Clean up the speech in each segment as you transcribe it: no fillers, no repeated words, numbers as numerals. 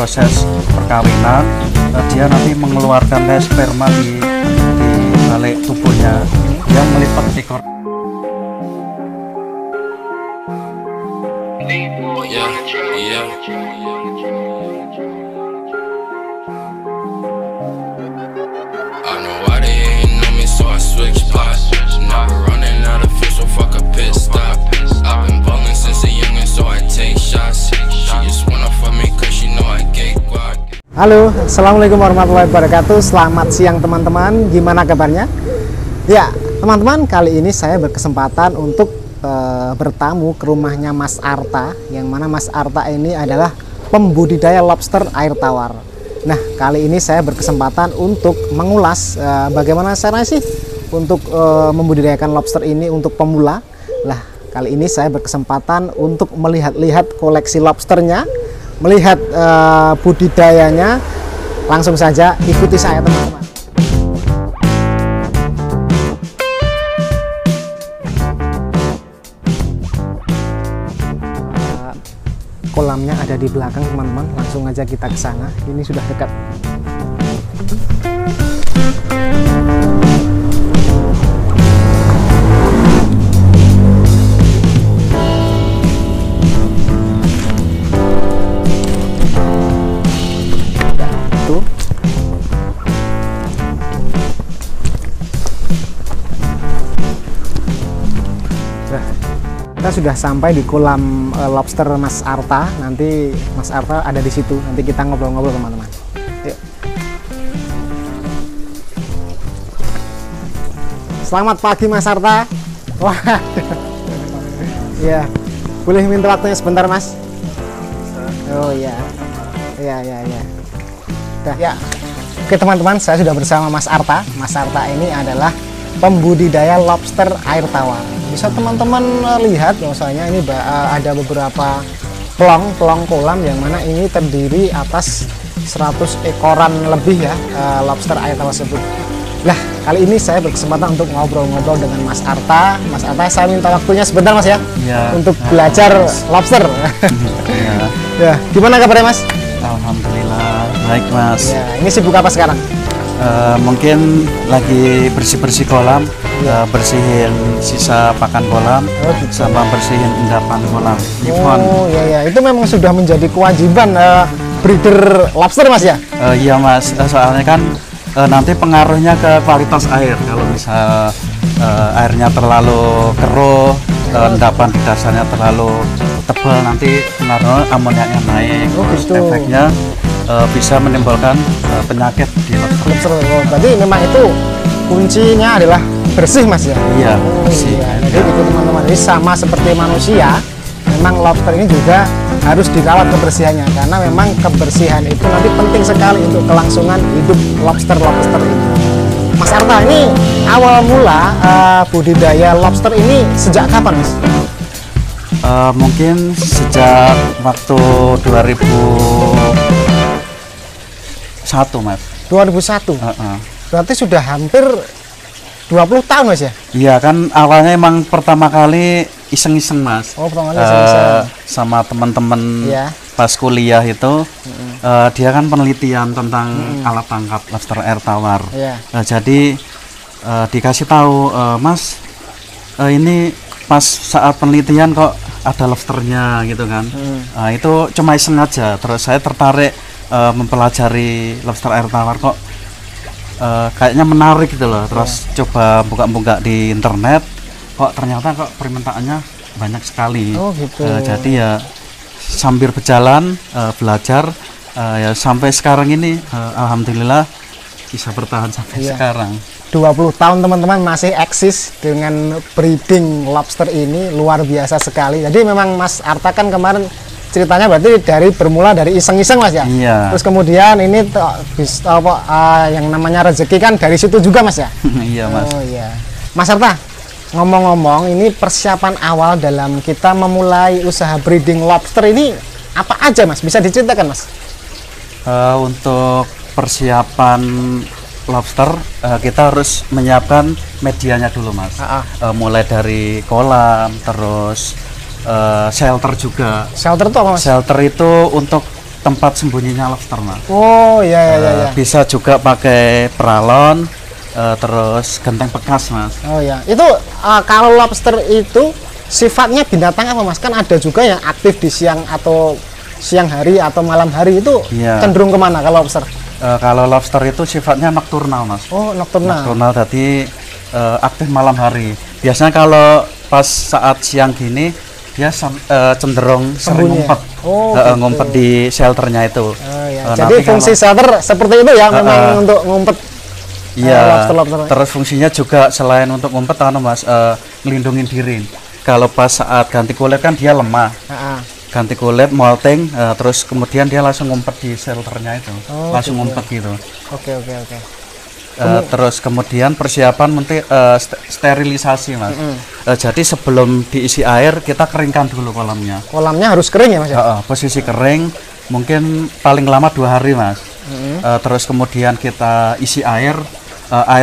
proses perkawinan, dia nanti mengeluarkan kayak sperma di balik tubuhnya, dia melipat ekor. Halo, assalamualaikum warahmatullahi wabarakatuh. Selamat siang teman-teman. Gimana kabarnya? Ya, teman-teman, kali ini saya berkesempatan untuk bertamu ke rumahnya Mas Arta. Yang mana Mas Arta ini adalah pembudidaya lobster air tawar. Nah, kali ini saya berkesempatan untuk mengulas bagaimana caranya sih untuk membudidayakan lobster ini untuk pemula. Lah, kali ini saya berkesempatan untuk melihat-lihat koleksi lobsternya, melihat budidayanya. Langsung saja ikuti saya teman-teman. Kolamnya ada di belakang teman-teman, langsung aja kita ke sana. Ini sudah dekat. Kita sudah sampai di kolam lobster Mas Arta. Nanti Mas Arta ada di situ. Nanti kita ngobrol-ngobrol teman-teman. Yuk. Selamat pagi Mas Arta. Wah, ya, boleh minta waktunya sebentar Mas? Oh iya, iya. Udah ya. Oke teman-teman, saya sudah bersama Mas Arta. Mas Arta ini adalah pembudidaya lobster air tawar. Bisa teman-teman lihat bahwasanya ini ada beberapa pelong kolam yang mana ini terdiri atas 100 ekoran lebih ya lobster air tawar tersebut. Nah, kali ini saya berkesempatan untuk ngobrol-ngobrol dengan Mas Arta. Mas Arta, saya minta waktunya sebentar Mas ya, untuk belajar lobster. Ya, gimana kabarnya Mas? Alhamdulillah baik Mas. Ya, ini sibuk apa sekarang? Mungkin lagi bersih-bersih kolam, bersihin sisa pakan kolam, sama bersihin endapan kolam. Oh iya, itu memang sudah menjadi kewajiban breeder lobster Mas ya? Iya Mas, soalnya kan nanti pengaruhnya ke kualitas air. Kalau misal airnya terlalu keruh, endapan di dasarnya terlalu tebal, nanti pengaruh amoniaknya naik. Efeknya bisa menimbulkan penyakit di lobster. Berarti memang itu kuncinya adalah bersih Mas ya? Iya, bersih. Jadi itu teman-teman, ini sama seperti manusia, memang lobster ini juga harus dirawat kebersihannya, karena memang kebersihan itu nanti penting sekali untuk kelangsungan hidup lobster ini. Mas Arta, ini awal mula budidaya lobster ini sejak kapan Mas? Mungkin sejak waktu 2001 Mas. 2001? Berarti sudah hampir 20 tahun Mas ya? Iya kan, awalnya emang pertama kali iseng-iseng Mas. Oh, pertama kali iseng-iseng. Sama teman-teman pas kuliah itu, dia kan penelitian tentang alat tangkap lobster air tawar. Jadi dikasih tahu, Mas, ini pas saat penelitian kok ada lobsternya gitu kan. Itu cuma iseng aja, terus saya tertarik mempelajari lobster air tawar, kok kayaknya menarik gitu loh. Terus coba buka-buka di internet, kok ternyata kok permintaannya banyak sekali. Oh gitu. Jadi ya sambil berjalan belajar ya sampai sekarang ini, alhamdulillah bisa bertahan sampai sekarang. 20 tahun teman-teman masih eksis dengan breeding lobster ini, luar biasa sekali. Jadi memang Mas Arta kan kemarin ceritanya berarti bermula dari iseng-iseng Mas ya? Iya. Terus kemudian ini yang namanya rezeki kan dari situ juga Mas ya? Iya Mas. Oh iya. Mas Arta, ngomong-ngomong, ini persiapan awal dalam kita memulai usaha breeding lobster ini apa aja Mas? Bisa diceritakan Mas? Untuk persiapan lobster, kita harus menyiapkan medianya dulu Mas. Mulai dari kolam, terus shelter juga. Shelter itu apa Mas? Shelter itu untuk tempat sembunyinya lobster mas. Oh iya. Bisa juga pakai peralon, terus genteng bekas mas. Oh ya, itu kalau lobster itu sifatnya binatang apa mas? Kan ada juga yang aktif di siang atau siang hari atau malam hari itu cenderung kemana kalau lobster? Kalau lobster itu sifatnya nokturnal mas. Oh nokturnal. Nokturnal, jadi aktif malam hari. Biasanya kalau pas saat siang gini dia cenderung sering ngumpet, ngumpet di shelternya itu. Jadi fungsi shelter seperti itu ya, memang untuk ngumpet. Iya. Terus fungsinya juga selain untuk ngumpet, mas, ngelindungin diri. Kalau pas saat ganti kulit kan dia lemah. Ganti kulit, molting, terus kemudian dia langsung ngumpet di shelternya itu, langsung ngumpet gitu. Oke. Terus kemudian persiapan sterilisasi mas. Jadi sebelum diisi air kita keringkan dulu kolamnya. Kolamnya harus kering ya mas ya? Posisi kering, mungkin paling lama 2 hari mas. Terus kemudian kita isi air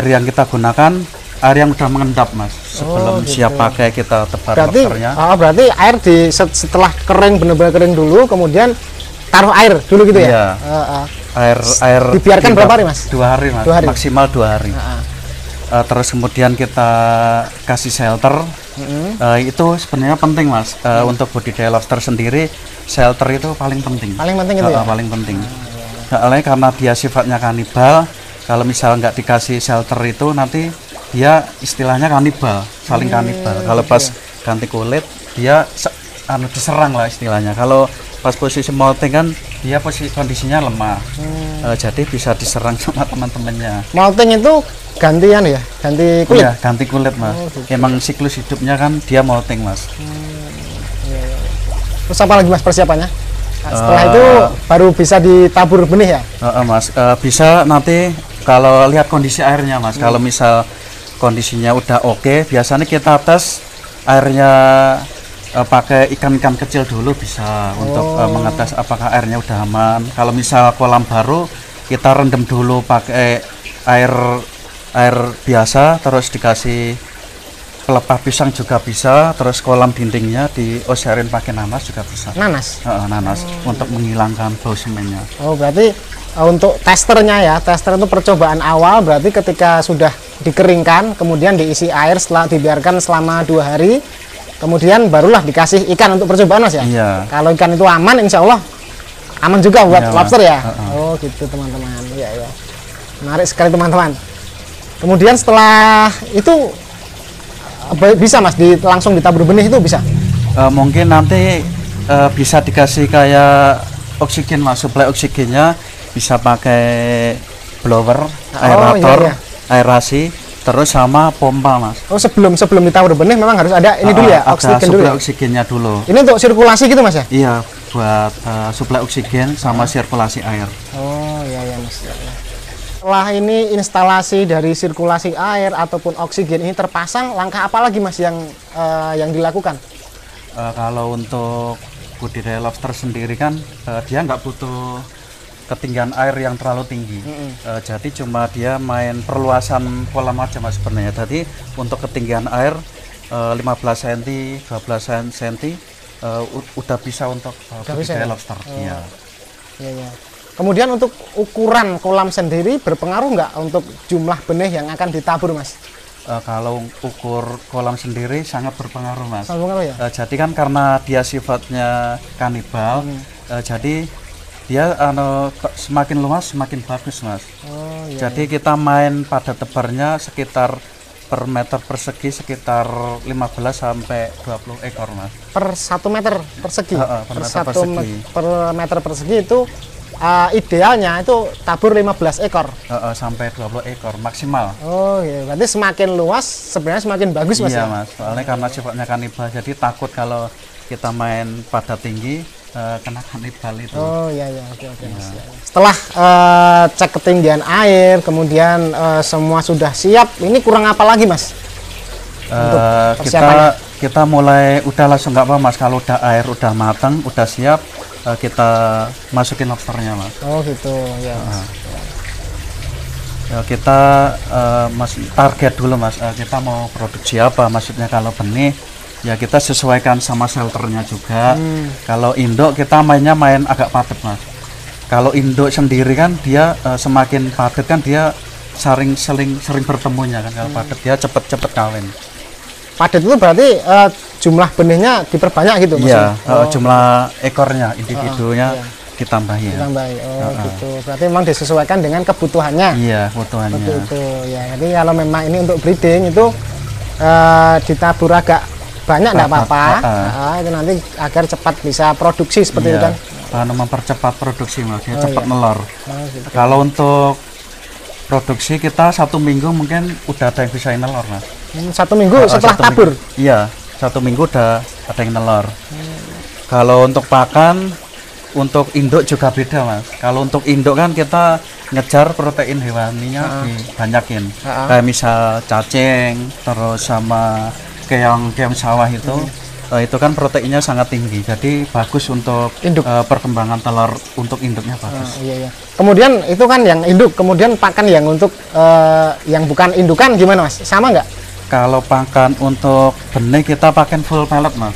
yang kita gunakan air yang udah mengendap mas. Sebelum siap pakai kita tebar lobsternya. Berarti air setelah kering, benar-benar kering dulu, kemudian taruh air dulu gitu ya? Air dibiarkan berapa hari mas? 2 hari mas, maksimal 2 hari. Terus kemudian kita kasih shelter. Itu sebenarnya penting mas. Untuk budidaya lobster sendiri, shelter itu paling penting. Paling penting itu ya? Paling penting. Soalnya karena dia sifatnya kanibal, kalau misal nggak dikasih shelter itu nanti dia istilahnya kanibal, saling kanibal. Kalau pas ganti kulit dia diserang lah istilahnya. Kalau pas posisi molting kan dia kondisinya lemah, jadi bisa diserang sama teman-temannya. Molting itu gantian ya, ganti kulit? Iya, ganti kulit mas. Emang siklus hidupnya kan dia molting mas. Terus apa lagi mas persiapannya? Setelah itu baru bisa ditabur benih ya? Mas, bisa nanti kalau lihat kondisi airnya mas. Kalau misal kondisinya udah oke, biasanya kita tes airnya pakai ikan-ikan kecil dulu bisa untuk mengetes apakah airnya udah aman. Kalau misal kolam baru kita rendam dulu pakai air biasa, terus dikasih pelepah pisang juga bisa, terus kolam dindingnya dioserin pakai nanas juga bisa. Nanas? Nanas untuk menghilangkan bau semennya. Oh berarti untuk testernya ya, tester itu percobaan awal, berarti ketika sudah dikeringkan kemudian diisi air setelah dibiarkan selama 2 hari, kemudian barulah dikasih ikan untuk percobaan mas ya? Iya. Kalau ikan itu aman, insya Allah aman juga buat lobster ya? Oh gitu teman-teman, ya. Menarik sekali teman-teman. Kemudian setelah itu bisa mas langsung ditabur benih itu bisa? Mungkin nanti bisa dikasih kayak oksigen mas, suplai oksigennya bisa pakai blower, aerator, aerasi. Terus sama pompa mas. Oh sebelum ditabur benih memang harus ada ini dulu ya, oksigen dulu ya? Oksigennya dulu. Ini untuk sirkulasi gitu mas ya? Iya, buat suplai oksigen sama sirkulasi air. Oh iya mas. Setelah ini instalasi dari sirkulasi air ataupun oksigen ini terpasang, langkah apa lagi mas yang dilakukan? Kalau untuk budidaya lobster sendiri kan dia nggak butuh ketinggian air yang terlalu tinggi. Jadi cuma dia main perluasan kolam aja mas sebenarnya. Jadi untuk ketinggian air 15 cm, 12 cm udah bisa untuk budidaya lobster. Iya. Kemudian untuk ukuran kolam sendiri berpengaruh nggak untuk jumlah benih yang akan ditabur mas? Kalau ukur kolam sendiri sangat berpengaruh mas. Sangat berpengaruh ya? Jadi kan karena dia sifatnya kanibal, jadi dia semakin luas semakin bagus mas. Jadi kita main pada tebarnya sekitar per meter persegi sekitar 15 sampai 20 ekor mas. Per 1 meter persegi? Per meter persegi itu idealnya itu tabur 15 ekor? Sampai 20 ekor maksimal. Oh iya, berarti semakin luas sebenarnya semakin bagus mas ya? Iya mas, soalnya karena sifatnya kanibal jadi takut kalau kita main pada tinggi kena kanibal itu. Oh iya oke. Setelah cek ketinggian air, kemudian semua sudah siap, ini kurang apa lagi mas? Kita mulai udah langsung nggak apa mas, kalau udah air udah matang, udah siap, kita masukin lobsternya mas. Oh gitu ya. Kita target dulu mas, kita mau produksi apa, maksudnya kalau benih ya kita sesuaikan sama shelternya juga. Kalau induk kita main agak padat mas. Kalau induk sendiri kan dia semakin padat kan dia sering bertemunya kan. Kalau padat dia cepet kawin. Padat itu berarti jumlah benihnya diperbanyak gitu maksudnya? Iya, jumlah ekornya, individunya ditambahi. Ditambahi. Gitu. Berarti memang disesuaikan dengan kebutuhannya. Iya, kebutuhannya. Seperti itu. Ya, jadi kalau memang ini untuk breeding itu ditabur agak banyak enggak apa-apa. Itu nanti agar cepat bisa produksi seperti itu kan. Mempercepat produksi Mas, dia cepat nelor. Gitu. Kalau untuk produksi kita 1 minggu mungkin udah ada yang bisa nelor Mas. 1 minggu setelah tabur? Iya, 1 minggu udah ada yang nelor. Kalau untuk pakan, untuk induk juga beda Mas. Kalau untuk induk kan kita ngejar protein hewaninya dibanyakin. Kayak misal cacing, terus sama keong sawah itu kan proteinnya sangat tinggi, jadi bagus untuk induk. Perkembangan telur untuk induknya bagus. Iya. Kemudian itu kan yang induk, kemudian pakan yang untuk yang bukan indukan gimana Mas? Sama nggak? Kalau pakan untuk benih kita pakai full pellet Mas.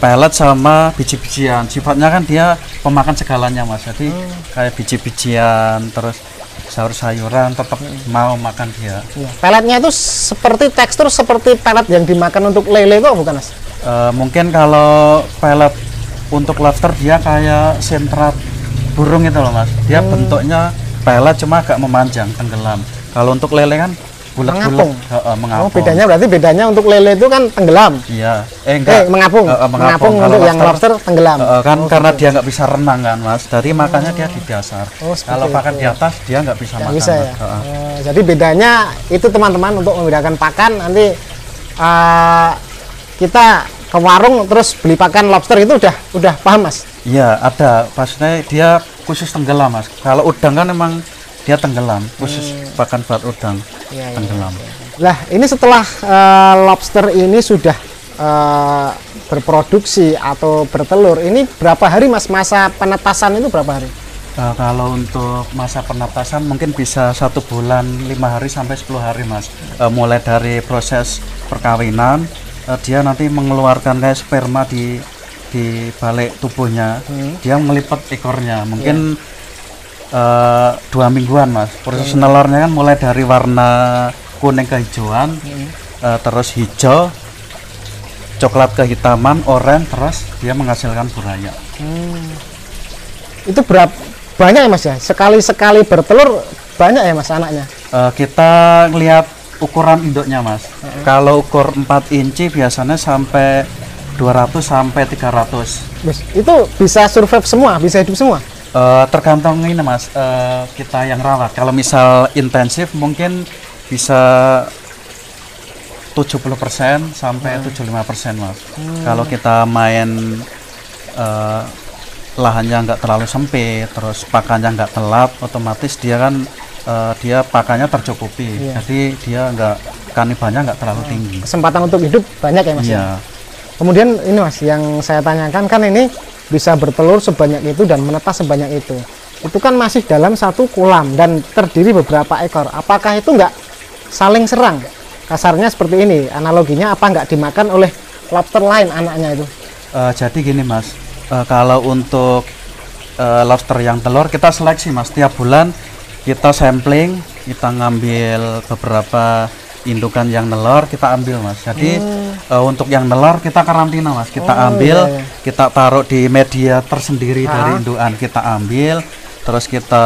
Pellet sama biji-bijian, sifatnya kan dia pemakan segalanya Mas, jadi kayak biji-bijian terus sayur-sayuran tetap mau makan dia. Pelletnya itu seperti tekstur seperti pellet yang dimakan untuk lele kok bukan Mas? Mungkin kalau pellet untuk lobster dia kayak sentrat burung itu loh Mas, dia bentuknya pellet cuma agak memanjang, tenggelam. Kalau untuk lele kan bulat-bulat, mengapung. Bedanya berarti untuk lele itu kan tenggelam. Iya. Mengapung. Mengapung untuk yang lobster tenggelam. Karena dia nggak bisa renang kan Mas, jadi makanya dia di dasar. Kalau pakan di atas dia nggak bisa makan. Bisa, ya? Jadi bedanya itu teman-teman untuk membedakan pakan nanti kita ke warung terus beli pakan lobster itu udah paham Mas? Iya, ada. Pastinya dia khusus tenggelam Mas. Kalau udang kan memang dia tenggelam, khusus pakan buat udang tenggelam. Lah ini setelah lobster ini sudah berproduksi atau bertelur, ini berapa hari Mas masa penetasan itu berapa hari? Kalau untuk masa penetasan mungkin bisa 1 bulan 5 hari sampai 10 hari Mas. Mulai dari proses perkawinan, dia nanti mengeluarkan kayak sperma di balik tubuhnya, dia melipat ekornya mungkin 2 mingguan Mas. Proses nelornya kan mulai dari warna kuning kehijauan, terus hijau, coklat kehitaman, oranye, terus dia menghasilkan buraya. Itu berapa banyak ya Mas ya? Sekali bertelur banyak ya Mas anaknya? Kita lihat ukuran induknya Mas. Kalau ukur 4 inci biasanya sampai 200 sampai 300. Itu bisa survive semua, bisa hidup semua? Tergantung ini Mas, kita yang rawat. Kalau misal intensif mungkin bisa 70% sampai 75% Mas. Kalau kita main lahannya nggak terlalu sempit, terus pakannya nggak telat, otomatis dia kan dia pakannya tercukupi. Jadi dia kanibalnya nggak terlalu tinggi. Kesempatan untuk hidup banyak ya Mas? Iya. Kemudian ini Mas, yang saya tanyakan kan ini bisa bertelur sebanyak itu dan menetas sebanyak itu. Itu kan masih dalam satu kolam dan terdiri beberapa ekor. Apakah itu nggak saling serang? Kasarnya seperti ini, analoginya apa nggak dimakan oleh lobster lain anaknya itu? Jadi gini Mas, kalau untuk lobster yang telur kita seleksi Mas, tiap bulan kita sampling, kita ngambil beberapa indukan yang nelor, kita ambil Mas. Jadi untuk yang nelor kita karantina Mas, kita ambil, kita taruh di media tersendiri dari indukan, kita ambil, terus kita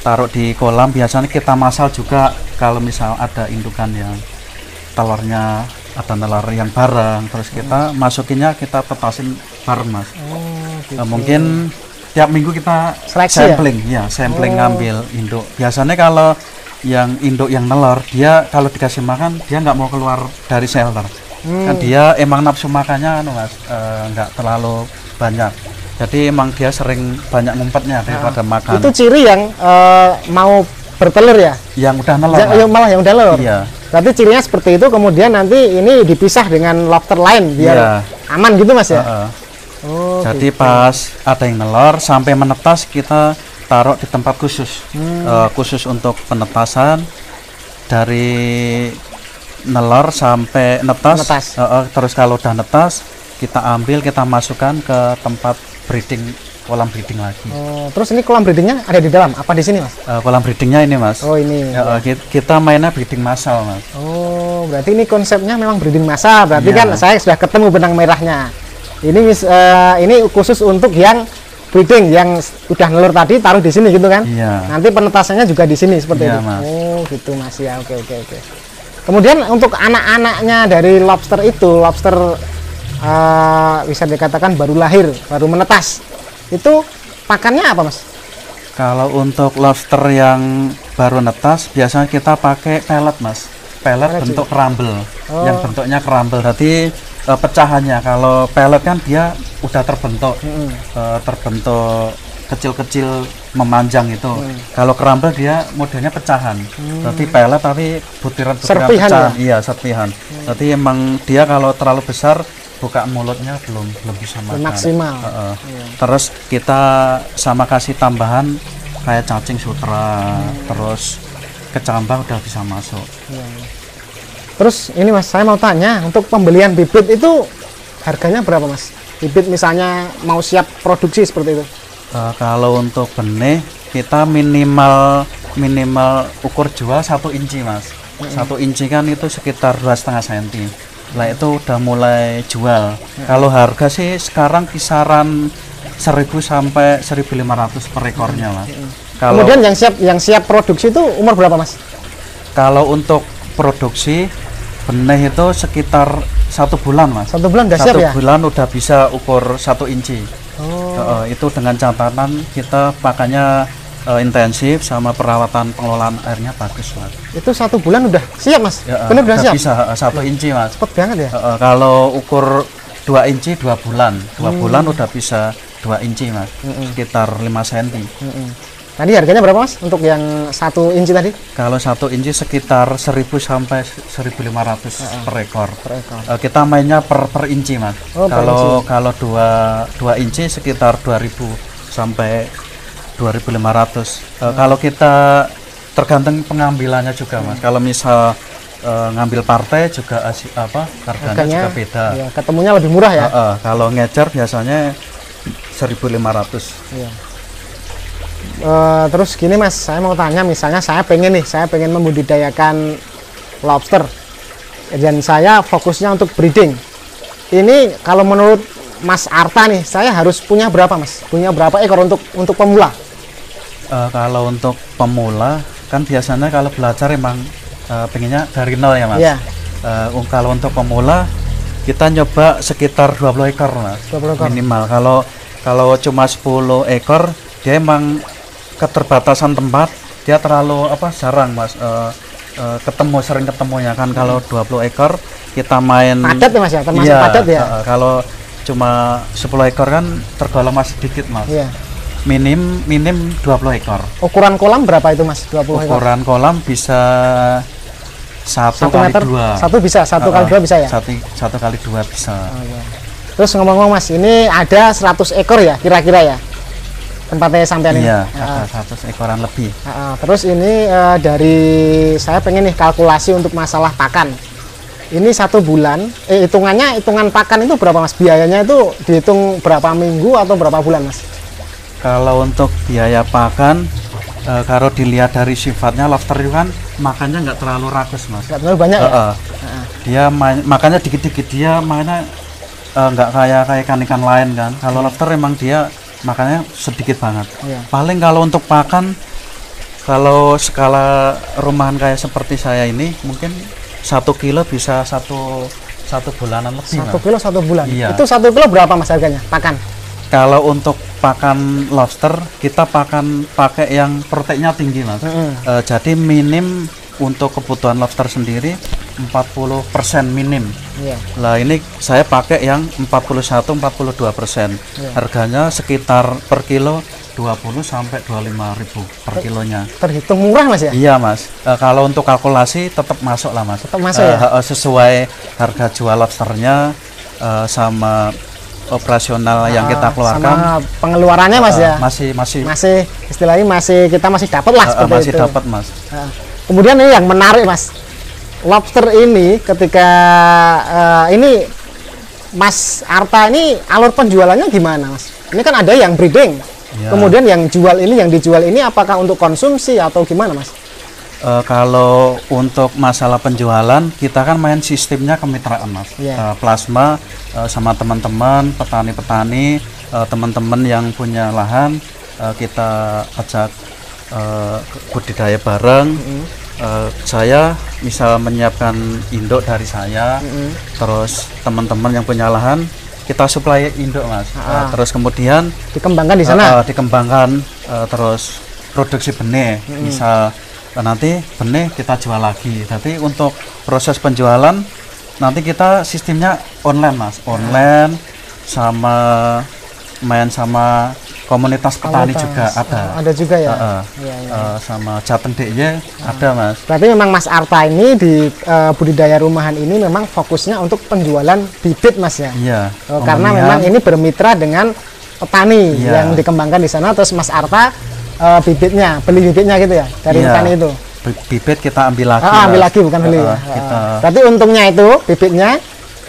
taruh di kolam. Biasanya kita masal juga kalau misal ada indukan yang telurnya ada nelor yang bareng, terus kita masukinnya, kita tetasin bareng Mas. Gitu. Mungkin tiap minggu kita sampling ya, sampling ngambil induk. Biasanya kalau yang induk yang nelor, dia kalau dikasih makan dia nggak mau keluar dari shelter. Kan dia emang nafsu makannya Mas, nggak terlalu banyak. Jadi emang dia sering banyak ngumpetnya daripada makan. Itu ciri yang mau bertelur ya? Yang udah nelor. Malah yang udah nelor. Iya. Berarti cirinya seperti itu, kemudian nanti ini dipisah dengan lobster lain biar aman gitu Mas ya? Jadi gitu. Pas ada yang nelor sampai menetas kita taruh di tempat khusus, khusus untuk penetasan. Dari nelor sampai netas. Terus kalau udah netas kita ambil, kita masukkan ke tempat breeding kolam breeding lagi. Oh, terus ini kolam breedingnya ada di dalam apa di sini, Mas? Kolam breedingnya ini, Mas. Oh, ini. Kita mainnya breeding massal, Mas. Oh, berarti ini konsepnya memang breeding massal. Berarti kan saya sudah ketemu benang merahnya. Ini khusus untuk yang breeding, yang udah nelur tadi taruh di sini gitu kan? Iya. Nanti penetasannya juga di sini seperti itu. Mas. Oh, gitu Mas ya. Oke. Kemudian untuk anak-anaknya dari lobster itu, lobster bisa dikatakan baru lahir, baru menetas. Itu pakannya apa, Mas? Kalau untuk lobster yang baru netas, biasanya kita pakai pellet, Mas. Pellet bentuk kerambel, yang bentuknya kerambel. Jadi pecahannya, kalau pellet kan dia udah terbentuk, terbentuk kecil-kecil memanjang itu. Kalau kerambel dia modelnya pecahan. Berarti pellet tapi butiran-butiran pecahan. Iya, serpihan. Berarti emang dia kalau terlalu besar buka mulutnya belum bisa makan. Maksimal. Terus kita sama kasih tambahan kayak cacing sutra, terus kecambah udah bisa masuk. Terus ini Mas, saya mau tanya, untuk pembelian bibit itu harganya berapa, Mas? Bibit misalnya mau siap produksi seperti itu. Kalau untuk benih kita minimal ukur jual 1 inci, Mas. 1 inci kan itu sekitar 2,5 cm. Lah itu udah mulai jual. Kalau harga sih sekarang kisaran 1.000 sampai 1.500 per ekornya, Mas. Kemudian yang siap produksi itu umur berapa, Mas? Kalau untuk produksi benih itu sekitar 1 bulan, Mas. 1 bulan udah siap ya? 1 bulan udah bisa ukur 1 inci. Itu dengan catatan kita pakannya intensif sama perawatan pengelolaan airnya bagus, Mas. Itu 1 bulan udah siap, Mas? Bener udah siap? Bisa 1 inci, Mas. Cepet banget ya? Kalau ukur 2 inci 2 bulan. 2 bulan udah bisa 2 inci, Mas. Sekitar 5 cm. Tadi harganya berapa, Mas, untuk yang 1 inci tadi? Kalau 1 inci sekitar 1.000 sampai 1.500 per ekor. Kita mainnya per inci, Mas. Kalau 2 inci sekitar 2.000 sampai 2.500. Kalau kita tergantung pengambilannya juga, Mas. Kalau misal ngambil partai juga harganya juga beda. Ya, ketemunya lebih murah ya. Kalau ngecer biasanya 1.500. Iya. Terus gini, Mas, saya mau tanya, misalnya saya pengen membudidayakan lobster dan saya fokusnya untuk breeding. Ini kalau menurut Mas Arta nih, saya harus punya berapa, Mas? Punya berapa ekor untuk pemula? Kalau untuk pemula kan biasanya kalau belajar emang pengennya dari nol ya, Mas. Yeah. Kalau untuk pemula kita nyoba sekitar 20 ekor, Mas. 20 ekor. Minimal. Kalau cuma 10 ekor dia emang keterbatasan tempat, dia terlalu jarang, Mas. Sering ketemunya kan. Kalau 20 ekor kita main padat ya, Mas ya, termasuk padat ya. Kalau cuma 10 ekor kan tergolong masih sedikit, Mas. Iya. Minim 20 ekor. Ukuran kolam berapa itu, Mas? 20 ekor. Ukuran kolam bisa 1 kali 2. Satu bisa, 1 kali 2 bisa ya? 1 kali 2 bisa. Iya. Terus ngomong-ngomong, Mas, ini ada 100 ekor ya kira-kira ya? Tempatnya sampean ini? Iya, ada 100 ekoran lebih. Terus ini dari saya pengen nih kalkulasi untuk masalah pakan. Ini 1 bulan, hitungan pakan itu berapa, Mas? Biayanya itu dihitung berapa minggu atau berapa bulan, Mas? Kalau untuk biaya pakan, kalau dilihat dari sifatnya lobster itu kan makannya nggak terlalu rakus, Mas. Nggak terlalu banyak ya? Dia makannya dikit-dikit, dia makanya nggak kayak ikan-ikan lain kan. Kalau lobster emang dia makannya sedikit banget. Iya. Paling kalau untuk pakan, kalau skala rumahan kayak seperti saya ini mungkin 1 kilo bisa satu bulanan lebih. 1 kilo 1 bulan. Iya. Itu 1 kilo berapa, Mas, harganya pakan? Kalau untuk pakan lobster kita pakai yang proteinnya tinggi, Mas. Jadi minim untuk kebutuhan lobster sendiri 40% minim. Iya. Lah ini saya pakai yang 41-42%. Iya. Harganya sekitar per kilo 20 sampai 25.000 per kilonya. Terhitung murah, Mas ya? Iya, Mas. Kalau untuk kalkulasi tetap masuk lah, Mas. Tetap masuk ya? Sesuai harga jual lobsternya sama operasional yang kita keluarkan. Sama pengeluarannya, Mas ya? Masih istilahnya kita masih dapat lah seperti masih itu. dapat, Mas. Kemudian ini yang menarik, Mas. Lobster ini ketika ini Mas Arta ini alur penjualannya gimana, Mas? Ini kan ada yang breeding, Ya. kemudian yang dijual ini apakah untuk konsumsi atau gimana Mas? Kalau untuk masalah penjualan, kita kan main sistemnya kemitraan Mas. Yeah. Plasma sama teman-teman petani-petani, teman-teman yang punya lahan, kita ajak budidaya bareng. Saya misal menyiapkan induk dari saya, terus teman-teman yang punya lahan kita suplai induk Mas. Terus kemudian Dikembangkan di sana. dikembangkan, terus produksi benih, misal nanti benih kita jual lagi. Tapi untuk proses penjualan nanti kita sistemnya online Mas, online sama main sama komunitas petani juga ada. Ada juga ya. Sama Jateng DIY ada Mas. Berarti memang Mas Arta ini di budidaya rumahan ini memang fokusnya untuk penjualan bibit Mas ya. Iya. Karena memang ini bermitra dengan petani yang dikembangkan di sana, terus Mas Arta beli bibitnya gitu ya dari petani itu. Bibit kita ambil lagi. Ambil lagi bukan beli ya. Berarti untungnya itu bibitnya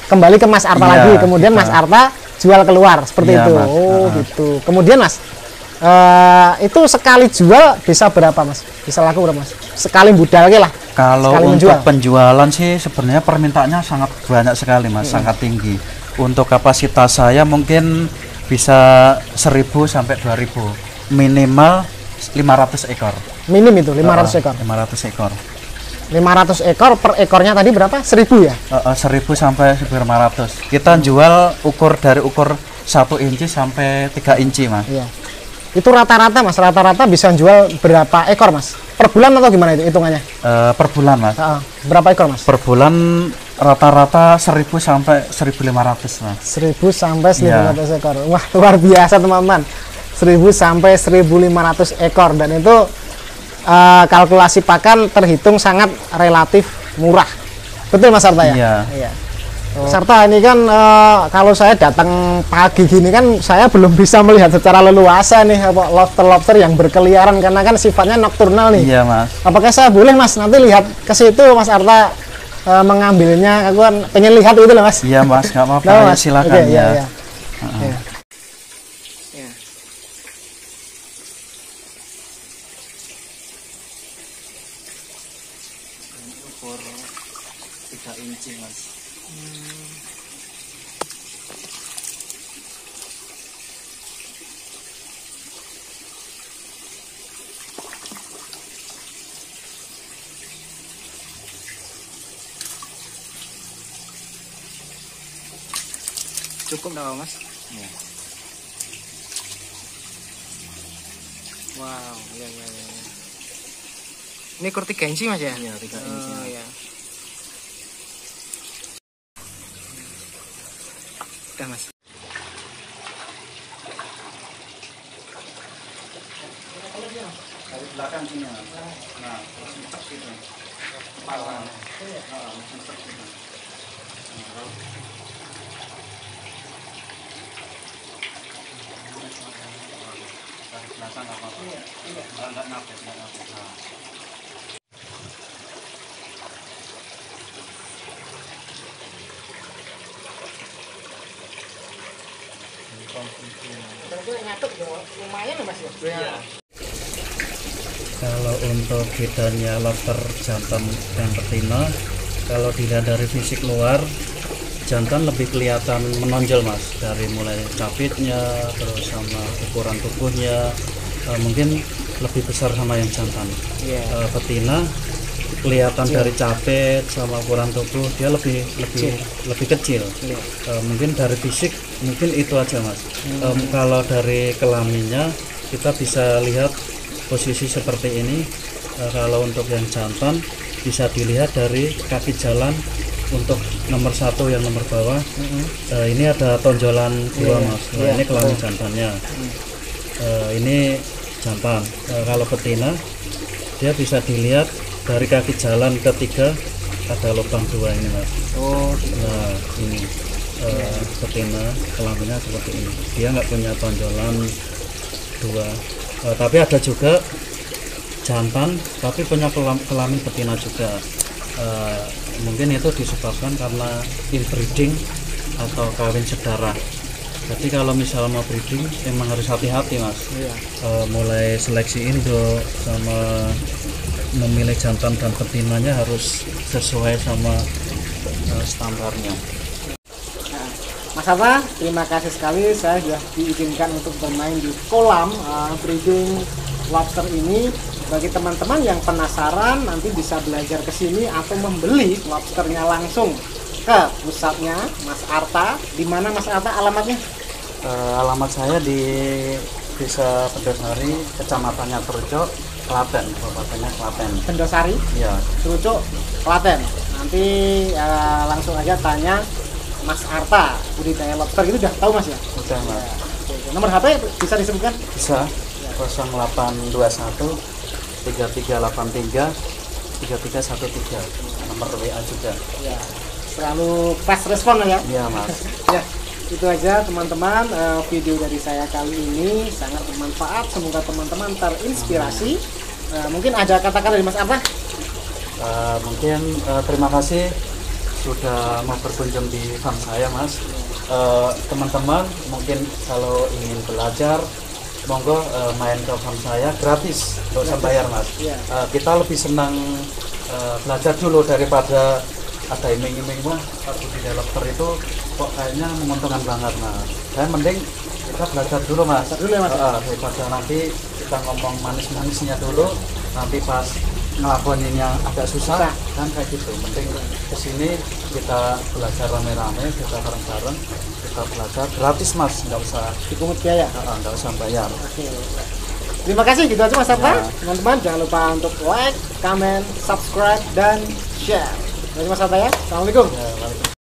kembali ke Mas Arta lagi, kemudian Mas Arta jual keluar seperti itu. Mas. Gitu. Kemudian Mas, itu sekali jual bisa berapa Mas? Bisa laku berapa Mas? Sekali budal lah. Kalau untuk penjualan sih sebenarnya permintaannya sangat banyak sekali Mas, sangat tinggi. Untuk kapasitas saya mungkin bisa 1.000 sampai 2.000. Minimal 500 ekor. Minim itu 500 ekor. 500 ekor. 500 ekor per ekornya tadi berapa? 1.000 ya? 1.000 sampai 1.500. Kita jual dari ukur 1 inci sampai 3 inci Mas. Iya. Itu rata-rata Mas, rata-rata bisa jual berapa ekor Mas? Per bulan atau gimana itu hitungannya? Per bulan Mas. Berapa ekor Mas? Per bulan rata-rata 1.000 sampai 1.500 Mas. 1.000 sampai 1.500 ekor. Wah, luar biasa teman-teman. 1.000 sampai 1.500 ekor, dan itu kalkulasi pakan terhitung sangat relatif murah. Betul Mas Arta ya? Iya. Mas Arta, ini kan kalau saya datang pagi gini kan saya belum bisa melihat secara leluasa nih lobster-lobster yang berkeliaran karena kan sifatnya nokturnal nih. Iya Mas. Apakah saya boleh Mas nanti lihat ke situ Mas Arta mengambilnya? Aku kan pengen lihat itu loh Mas. Iya Mas, nggak apa-apa. Nah, silakan ya. Ukur 3 inci Mas. Cukup nggak Mas? Ya. Wow, ya. Ini ukur 3 inci Mas ya? Iya, 3 inci. Ya. Udah Mas. Dari belakang sini Mas. Nah, langsung tek gitu. Kepala. Langsung tek gitu. Dari belakang nggak apa-apa. Nggak ngapet. Lumayan ya Mas ya? Iya. Kalau untuk bedanya lobster jantan dan betina, kalau dilihat dari fisik luar, jantan lebih kelihatan menonjol Mas, dari mulai capitnya, terus sama ukuran tubuhnya, mungkin lebih besar sama yang jantan. Betina kelihatan dari capit sama ukuran tubuh dia lebih kecil. Mungkin dari fisik mungkin itu aja Mas. Kalau dari kelaminnya kita bisa lihat posisi seperti ini. Kalau untuk yang jantan bisa dilihat dari kaki jalan untuk nomor 1 yang nomor bawah. Ini ada tonjolan 2 Mas. Ini kelamin jantannya. Ini jantan. Kalau betina dia bisa dilihat dari kaki jalan ketiga ada lubang 2 ini Mas. Nah ini betina kelaminnya seperti ini. Dia nggak punya tonjolan 2. Tapi ada juga jantan tapi punya kelamin betina juga. Mungkin itu disebabkan karena inbreeding atau kawin sedarah. Jadi kalau misal mau breeding emang harus hati-hati mas. Mulai seleksi induk sama memilih jantan dan betinanya harus sesuai sama standarnya. Mas Arta, terima kasih sekali saya sudah diizinkan untuk bermain di kolam breeding lobster ini. Bagi teman-teman yang penasaran nanti bisa belajar ke sini atau membeli lobsternya langsung ke pusatnya Mas Arta. Di mana Mas Arta alamatnya? Alamat saya di Desa Pendosari, Kecamatannya Trucuk, Klaten, Kabupatennya Klaten. Pendosari? Iya. Trucuk, Klaten. Nanti langsung aja tanya Mas Arta, budidaya lobster itu udah tahu mas ya? Udah mas. Ya. Nomor HP bisa disebutkan? Bisa. 0821 3383 3313. Nomor WA juga. Ya. Selalu fast respon ya? Iya mas. Ya. Itu aja teman-teman, video dari saya kali ini sangat bermanfaat. Semoga teman-teman terinspirasi. Mungkin ada kata-kata dari Mas Arta? Mungkin terima kasih sudah mau berkunjung di farm saya mas. Teman-teman mungkin kalau ingin belajar monggo main ke farm saya gratis, nggak usah bayar mas. Kita lebih senang belajar dulu daripada ada iming-iming wah budidaya lobster itu kok kayaknya menguntungkan banget. Nah saya mending kita belajar dulu mas, daripada nanti kita ngomong manis-manisnya dulu, nanti pas ngelakoninnya agak susah kan kayak gitu. Mending kesini kita belajar rame-rame, kita bareng-bareng, kita belajar gratis mas, nggak usah dipungut biaya, nggak usah bayar. Oke. Terima kasih, gitu aja mas Arta. Teman-teman jangan lupa untuk like, comment, subscribe dan share. Terima kasih mas Arta ya. Assalamualaikum. Waalaikumsalam.